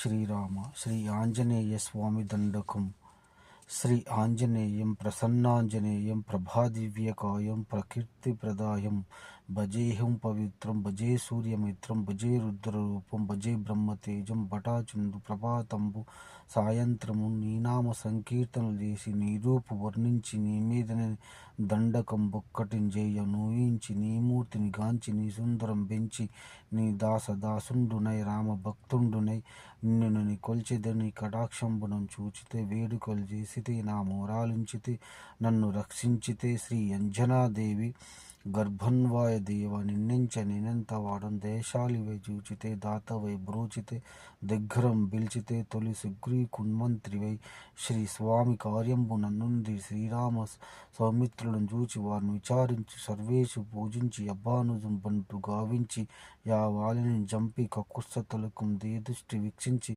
శ్రీరామ శ్రీ ఆంజనేయ స్వామి దండకం. శ్రీ ఆంజనేయం ప్రసన్నాంజనేయం ప్రభాదివ్యకాయం ప్రకీర్తిప్రదాయం భజేహం పవిత్రం భజే సూర్యమిత్రం భజే రుద్రరూపం భజే బ్రహ్మతేజం భటాచందు ప్రభాతంబు సాయంత్రము నీ నామ సంకీర్తనలు చేసి నీ రూపు వర్ణించి నీ మీదనే దండకం బొక్కటింజేయ నూయించి నీ మూర్తిని గాంచి నీ సుందరం పెంచి నీ దాసుండునై రామ భక్తుండునై నిన్ను కొల్చెదని కటాక్షంబునం చూచితే వేడుకలు చేసితే నా మోరాలించితే నన్ను రక్షించితే శ్రీ అంజనాదేవి గర్భన్వాయ దేవ నిన్నెంత వాడం దేశాలివై చూచితే దాతవై బ్రోచితే దగ్గరం పిలిచితే తొలి సుగ్రీ కున్మంత్రివై శ్రీ స్వామి కార్యంబు నన్నుంది శ్రీరామ సౌమిత్రులను చూచి వారిని విచారించి సర్వేషు పూజించి అబ్బానుజం బంటు గావించి యా వాలిని జంపి కక్కుస్త తొలకం దేదృష్టి వీక్షించి